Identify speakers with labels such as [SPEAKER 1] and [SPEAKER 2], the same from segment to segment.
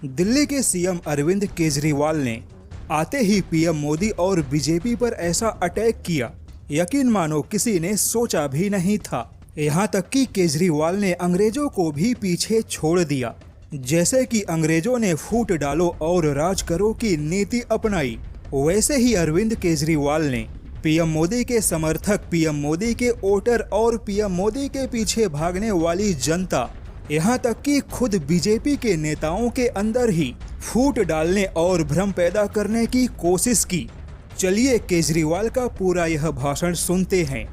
[SPEAKER 1] दिल्ली के सीएम अरविंद केजरीवाल ने आते ही पीएम मोदी और बीजेपी पर ऐसा अटैक किया, यकीन मानो किसी ने सोचा भी नहीं था। यहाँ तक कि केजरीवाल ने अंग्रेजों को भी पीछे छोड़ दिया। जैसे कि अंग्रेजों ने फूट डालो और राज करो की नीति अपनाई, वैसे ही अरविंद केजरीवाल ने पीएम मोदी के समर्थक, पीएम मोदी के वोटर और पीएम मोदी के पीछे भागने वाली जनता, यहाँ तक कि खुद बीजेपी के नेताओं के अंदर ही फूट डालने और भ्रम पैदा करने की कोशिश की। चलिए केजरीवाल का पूरा यह भाषण सुनते हैं।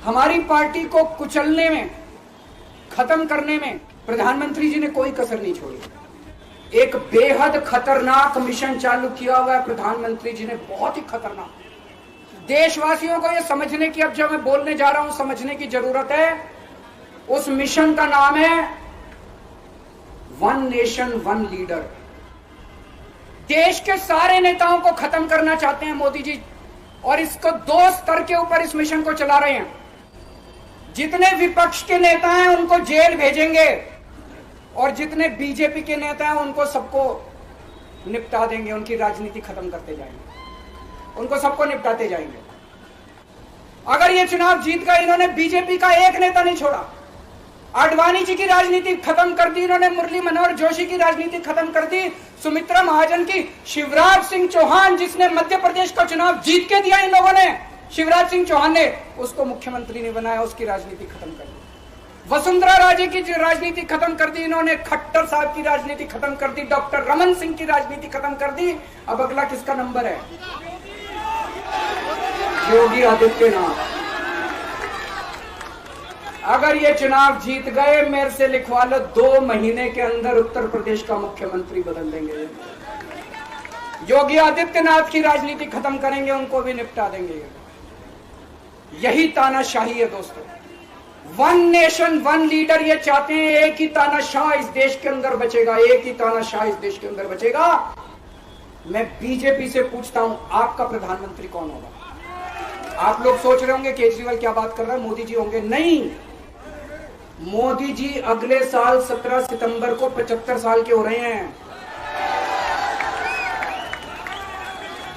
[SPEAKER 2] हमारी पार्टी को कुचलने में, खत्म करने में प्रधानमंत्री जी ने कोई कसर नहीं छोड़ी। एक बेहद खतरनाक मिशन चालू किया हुआ है प्रधानमंत्री जी ने, बहुत ही खतरनाक। देशवासियों को यह समझने की, अब जब मैं बोलने जा रहा हूं, समझने की जरूरत है। उस मिशन का नाम है वन नेशन वन लीडर। देश के सारे नेताओं को खत्म करना चाहते हैं मोदी जी, और इसको दो स्तर के ऊपर इस मिशन को चला रहे हैं। जितने विपक्ष के नेता हैं उनको जेल भेजेंगे, और जितने बीजेपी के नेता हैं उनको सबको निपटा देंगे, उनकी राजनीति खत्म करते जाएंगे, उनको सबको निपटाते जाएंगे। अगर ये चुनाव जीत गए, इन्होंने बीजेपी का एक नेता नहीं छोड़ा। आडवाणी जी की राजनीति खत्म कर दी इन्होंने, मुरली मनोहर जोशी की राजनीति खत्म कर दी, सुमित्रा महाजन की, शिवराज सिंह चौहान जिसने मध्य प्रदेश का चुनाव जीत के दिया इन लोगों ने, शिवराज सिंह चौहान ने उसको मुख्यमंत्री नहीं बनाया, उसकी राजनीति खत्म कर दी। वसुंधरा राजे की राजनीति खत्म कर दी इन्होंने, खट्टर साहब की राजनीति खत्म कर दी, डॉक्टर रमन सिंह की राजनीति खत्म कर दी। अब अगला किसका नंबर है? योगी आदित्यनाथ। अगर ये चुनाव जीत गए, मेरे से लिखवा लो, 2 महीने के अंदर उत्तर प्रदेश का मुख्यमंत्री बदल देंगे। योगी आदित्यनाथ की राजनीति खत्म करेंगे, उनको भी निपटा देंगे। यही तानाशाही है दोस्तों। वन नेशन वन लीडर ये चाहते हैं, एक ही तानाशाह इस देश के अंदर बचेगा, एक ही तानाशाह इस देश के अंदर बचेगा। मैं बीजेपी से पूछता हूं, आपका प्रधानमंत्री कौन होगा? आप लोग सोच रहे होंगे केजरीवाल क्या बात कर रहा है, मोदी जी होंगे। नहीं, मोदी जी अगले साल 17 सितंबर को 75 साल के हो रहे हैं।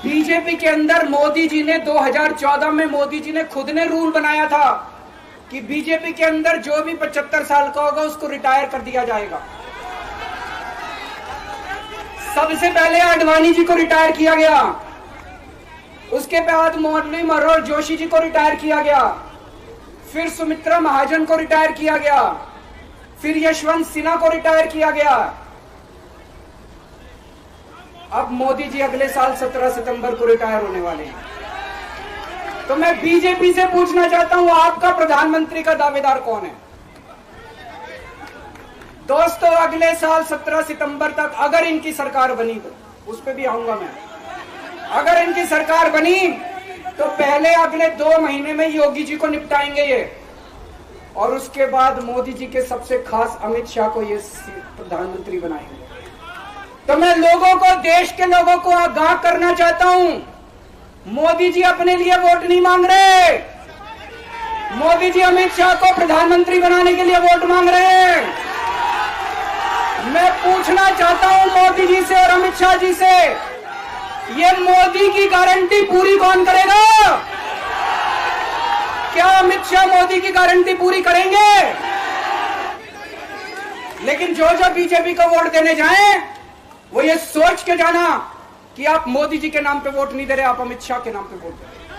[SPEAKER 2] बीजेपी के अंदर मोदी जी ने 2014 में मोदी जी ने खुद ने रूल बनाया था कि बीजेपी के अंदर जो भी 75 साल का होगा उसको रिटायर कर दिया जाएगा। सबसे पहले आडवाणी जी को रिटायर किया गया, उसके बाद मुरली मनोहर जोशी जी को रिटायर किया गया, फिर सुमित्रा महाजन को रिटायर किया गया, फिर यशवंत सिन्हा को रिटायर किया गया। अब मोदी जी अगले साल 17 सितंबर को रिटायर होने वाले हैं। तो मैं बीजेपी से पूछना चाहता हूं, आपका प्रधानमंत्री का दावेदार कौन है? दोस्तों, अगले साल 17 सितंबर तक अगर इनकी सरकार बनी, तो उस पर भी आऊंगा मैं। अगर इनकी सरकार बनी तो पहले अगले 2 महीने में योगी जी को निपटाएंगे ये, और उसके बाद मोदी जी के सबसे खास अमित शाह को ये प्रधानमंत्री बनाएंगे। तो मैं लोगों को, देश के लोगों को आगाह करना चाहता हूं, मोदी जी अपने लिए वोट नहीं मांग रहे। मोदी जी अमित शाह को प्रधानमंत्री बनाने के लिए वोट मांग रहे हैं। मैं पूछना चाहता हूं मोदी जी से और अमित शाह जी से, ये मोदी की गारंटी पूरी कौन करेगा? क्या अमित शाह मोदी की गारंटी पूरी करेंगे? लेकिन जो बीजेपी को वोट देने जाएं, वो ये सोच के जाना कि आप मोदी जी के नाम पे वोट नहीं दे रहे, आप अमित शाह के नाम पे वोट दे रहे।